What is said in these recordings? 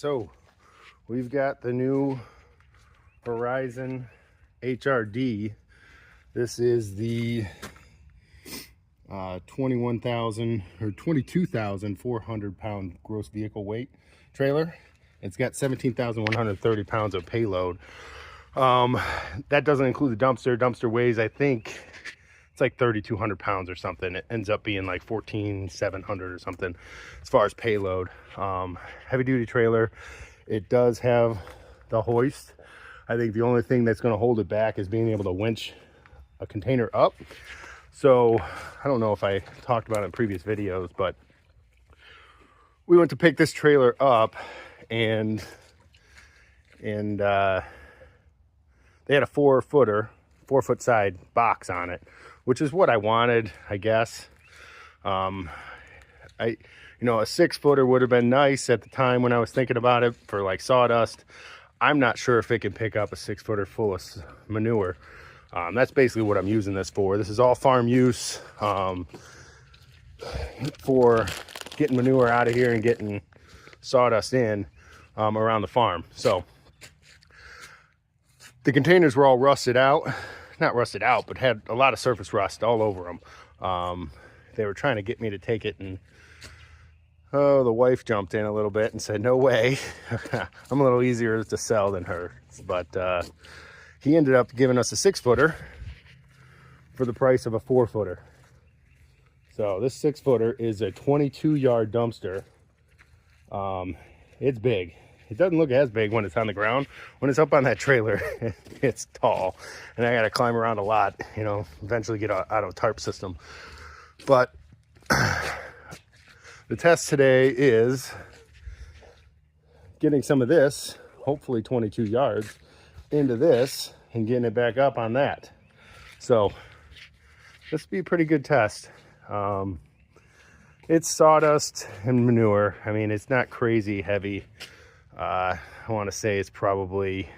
so we've got the new Horizon HRD. This is the 21,000 or 22,400 pound gross vehicle weight trailer. It's got 17,130 pounds of payload. That doesn't include the dumpster. Dumpster weighs, I think it's like 3,200 pounds or something. It ends up being like 14,700 or something as far as payload. Heavy duty trailer. It does have the hoist. I think the only thing that's going to hold it back is being able to winch a container up. So I don't know if I talked about it in previous videos, but we went to pick this trailer up and they had a 4-foot side box on it, which is what I wanted, I guess. A 6-footer would have been nice at the time when I was thinking about it for like sawdust. I'm not sure if it can pick up a 6-footer full of manure. That's basically what I'm using this for. This is all farm use, for getting manure out of here and getting sawdust in around the farm. So the containers were all rusted out. Not rusted out, but had a lot of surface rust all over them. They were trying to get me to take it, and the wife jumped in a little bit and said, no way. I'm a little easier to sell than her. But he ended up giving us a 6-footer for the price of a 4-footer. So this 6-footer is a 22-yard dumpster. It's big. It doesn't look as big when it's on the ground. When it's up on that trailer, it's tall. And I got to climb around a lot, eventually get out of a tarp system. But the test today is getting some of this, hopefully 22 yards, into this and getting it back up on that. So this will be a pretty good test. It's sawdust and manure. I mean, it's not crazy heavy. I want to say it's probably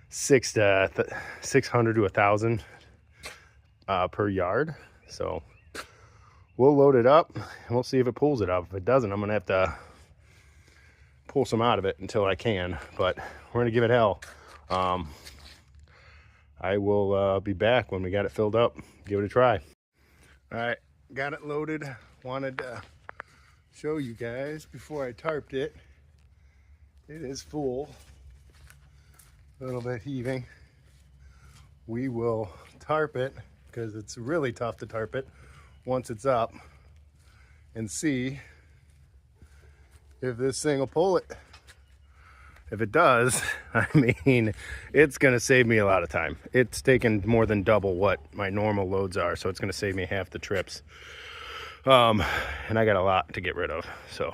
600 to 1,000 per yard. So we'll load it up and we'll see if it pulls it up. If it doesn't, I'm gonna have to pull some out of it until I can, but we're gonna give it hell. I will be back when we got it filled up. Give it a try. All right, got it loaded. Wanted to show you guys before I tarped it. It is full, a little bit heaving. We will tarp it because it's really tough to tarp it once it's up, and see if this thing will pull it. If it does, I mean, it's gonna save me a lot of time. It's taken more than double what my normal loads are, so it's gonna save me half the trips. And I got a lot to get rid of. So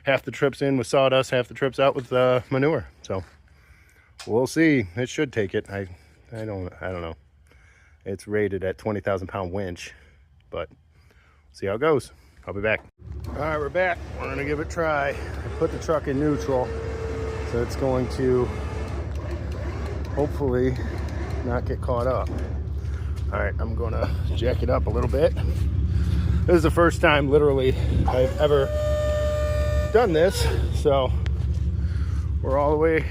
half the trips in with sawdust, half the trips out with manure. So we'll see. It should take it. I don't know. It's rated at 20,000 pound winch, but see how it goes. I'll be back. All right, we're back. We're gonna give it a try. I put the truck in neutral, so it's going to hopefully not get caught up. All right, I'm gonna jack it up a little bit. This is the first time literally I've ever done this, so we're all the way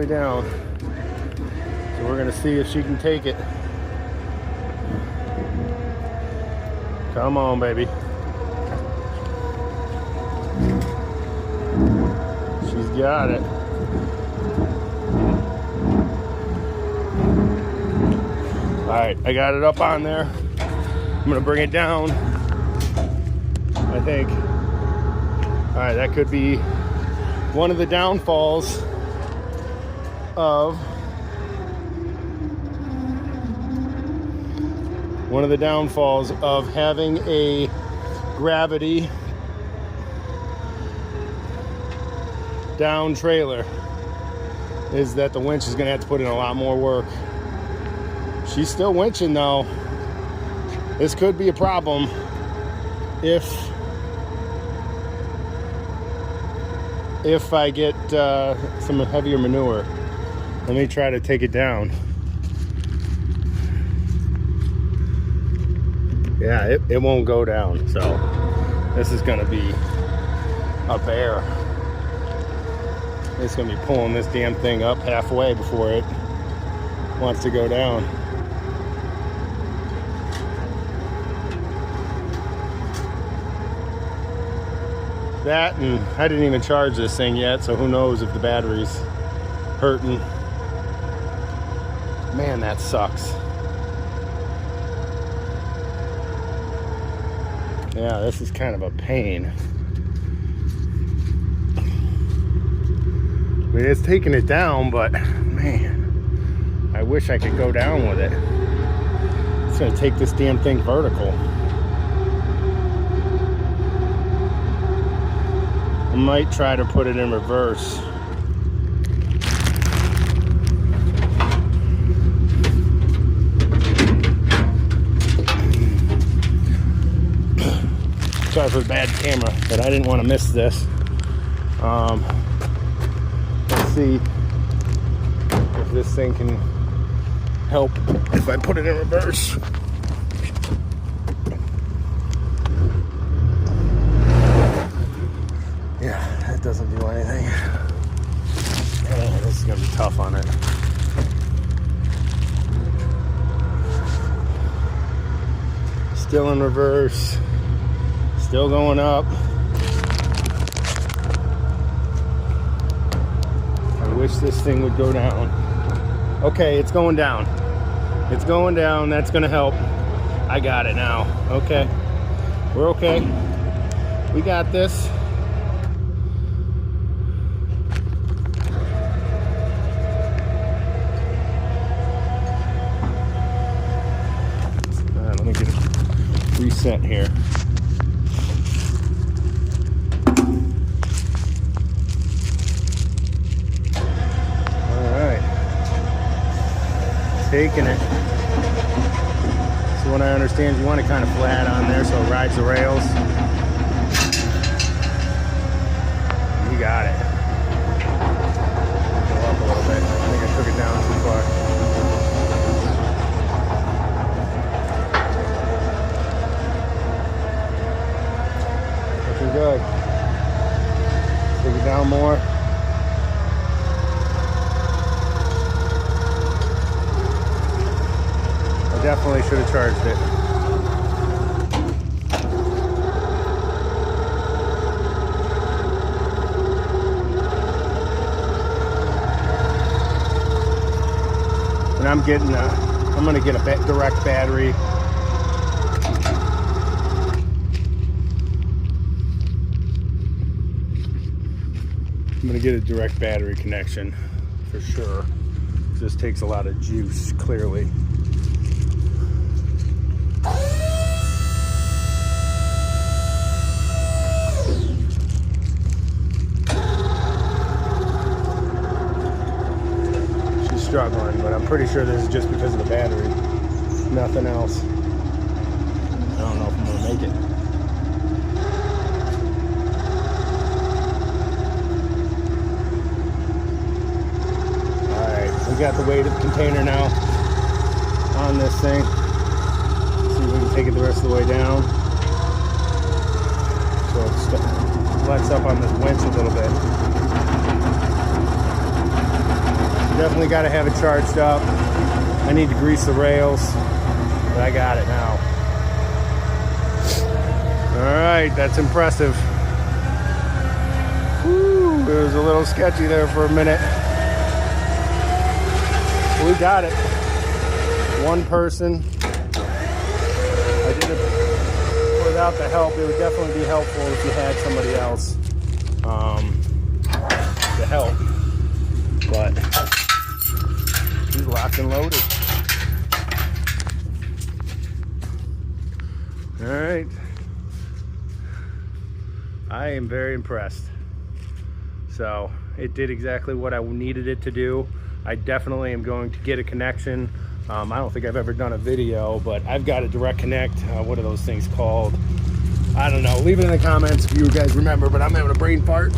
down. So we're gonna see if she can take it. Come on, baby. She's got it. All right, I got it up on there. I'm gonna bring it down, I think. All right, that could be one of the downfalls of having a gravity down trailer, is that the winch is gonna have to put in a lot more work. She's still winching though. This could be a problem if I get some heavier manure. Let me try to take it down. Yeah, it won't go down, so this is gonna be a bear. It's gonna be pulling this damn thing up halfway before it wants to go down. That, and I didn't even charge this thing yet, so who knows if the battery's hurting. Man, that sucks. Yeah, this is kind of a pain. I mean, it's taking it down, but man, I wish I could go down with it. It's gonna take this damn thing vertical. I might try to put it in reverse. Sorry for the bad camera, but I didn't want to miss this. Let's see if this thing can help if I put it in reverse. Yeah, that doesn't do anything. Oh, this is gonna be tough on it. Still in reverse. Still going up. I wish this thing would go down. Okay, it's going down. It's going down. That's gonna help. I got it now. Okay. We're okay. We got this. Let me get it reset here. Taking it. So what I understand, you want it kind of flat on there so it rides the rails. You got it. Go up a little bit. I think I took it down too far. Looking good. Take it down more. Definitely should have charged it. And I'm gonna get a direct battery. I'm gonna get a direct battery connection for sure. This takes a lot of juice, clearly. Struggling, but I'm pretty sure this is just because of the battery. Nothing else. I don't know if I'm gonna make it. Alright, we got the weight of the container now on this thing. Let's see if we can take it the rest of the way down. So it lets up on this winch a little bit. Definitely got to have it charged up. I need to grease the rails, but I got it now. All right, that's impressive. Woo, it was a little sketchy there for a minute. We got it. One person. I did it without the help. It would definitely be helpful if you had somebody else to help, but he's locked and loaded. All right. I am very impressed. So it did exactly what I needed it to do. I definitely am going to get a connection. I don't think I've ever done a video, but I've got a direct connect. What are those things called? I don't know. Leave it in the comments if you guys remember, but I'm having a brain fart.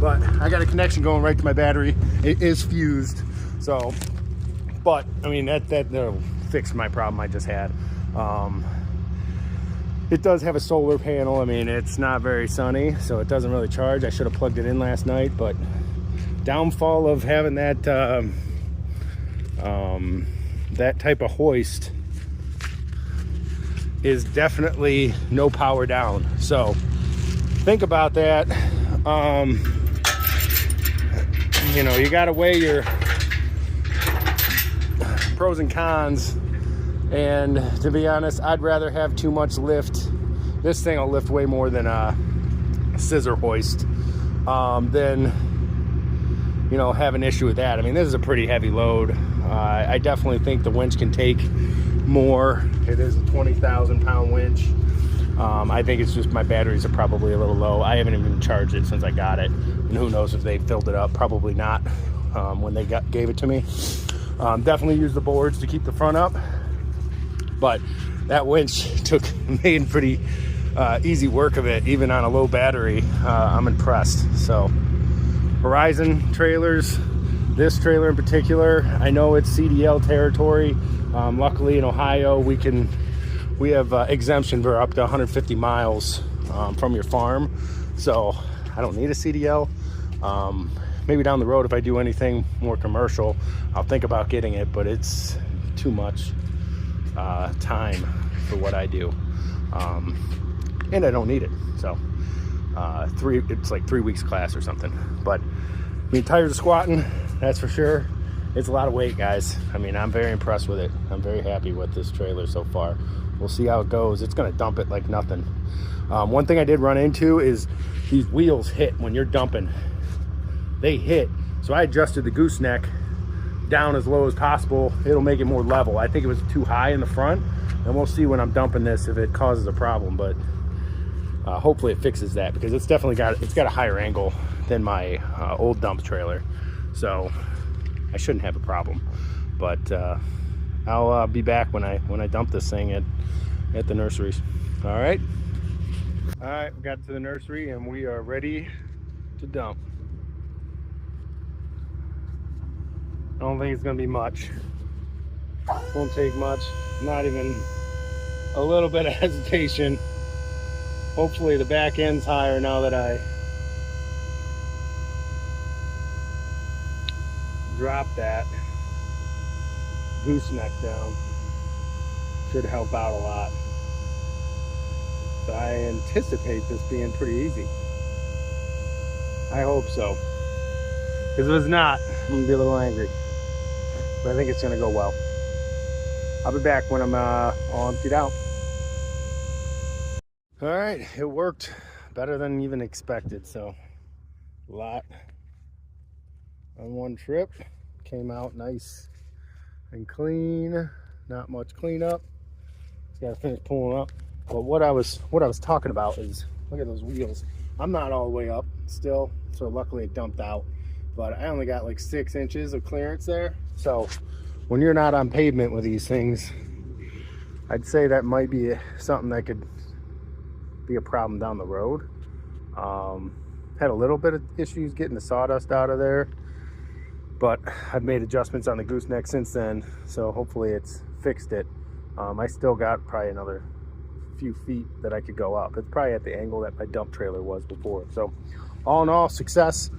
But I got a connection going right to my battery. It is fused. So, but I mean, that fixed my problem I just had. It does have a solar panel. I mean, it's not very sunny, so it doesn't really charge. I should have plugged it in last night, but downfall of having that that type of hoist is definitely no power down. So think about that. You know, you got to weigh your pros and cons. And to be honest, I'd rather have too much lift. This thing will lift way more than a scissor hoist. Than, you know, have an issue with that. I mean, this is a pretty heavy load. I definitely think the winch can take more. It is a 20,000 pound winch. I think it's just my batteries are probably a little low. I haven't even charged it since I got it. And who knows if they filled it up. Probably not when they gave it to me. Definitely use the boards to keep the front up. But that winch made pretty easy work of it, even on a low battery. I'm impressed. So Horizon trailers, this trailer in particular, I know it's CDL territory. Luckily in Ohio, we have exemption for up to 150 miles from your farm. So I don't need a CDL. Maybe down the road, if I do anything more commercial, I'll think about getting it, but it's too much time for what I do, and I don't need it. So it's like 3 weeks class or something. But I mean, tires are squatting, that's for sure. It's a lot of weight, guys. I mean, I'm very impressed with it. I'm very happy with this trailer so far. We'll see how it goes. It's gonna dump it like nothing. One thing I did run into is these wheels hit when you're dumping. They hit, so I adjusted the gooseneck down as low as possible. It'll make it more level. I think it was too high in the front, and we'll see when I'm dumping this if it causes a problem, but hopefully it fixes that, because it's definitely got a higher angle than my old dump trailer, so I shouldn't have a problem. But I'll be back when I dump this thing at the nurseries. All right, we got to the nursery and we are ready to dump. I don't think it's gonna be much. Won't take much, not even a little bit of hesitation. Hopefully the back end's higher now that I drop that gooseneck down. Should help out a lot. So I anticipate this being pretty easy. I hope so. Because if it's not, I'm gonna be a little angry. But I think it's gonna go well. I'll be back when I'm all emptied out. All right, it worked better than even expected. So a lot on one trip. Came out nice and clean. Not much cleanup. Just gotta finish pulling up. But what I was talking about is, look at those wheels. I'm not all the way up still, so luckily it dumped out. But I only got like 6 inches of clearance there. So when you're not on pavement with these things, I'd say that might be something that could be a problem down the road. Had a little bit of issues getting the sawdust out of there, but I've made adjustments on the gooseneck since then, so hopefully it's fixed it. I still got probably another few feet that I could go up. It's probably at the angle that my dump trailer was before. So all in all, success.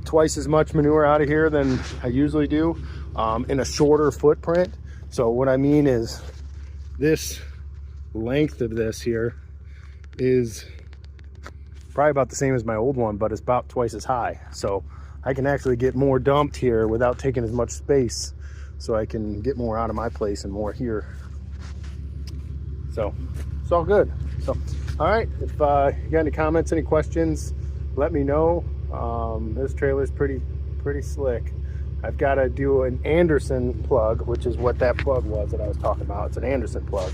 Twice as much manure out of here than I usually do, in a shorter footprint. So what I mean is, this length of this here is probably about the same as my old one, but it's about twice as high. So I can actually get more dumped here without taking as much space, so I can get more out of my place and more here. So it's all good. So all right, if you got any comments, any questions, let me know. This trailer is pretty slick. I've got to do an Anderson plug, which is what that plug was that I was talking about. It's an Anderson plug.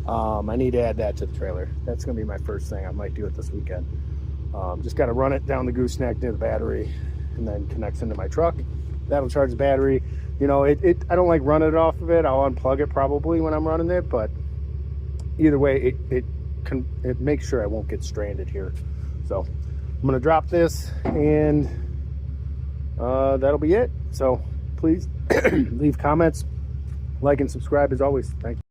I need to add that to the trailer. That's gonna be my first thing. I might do it this weekend. Just got to run it down the gooseneck near the battery, and then connects into my truck. That'll charge the battery. You know, I don't like running it off of it. I'll unplug it probably when I'm running it, but either way, it makes sure I won't get stranded here. So I'm gonna drop this, and that'll be it. So please leave comments, like and subscribe as always. Thank you.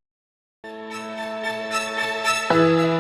Bye.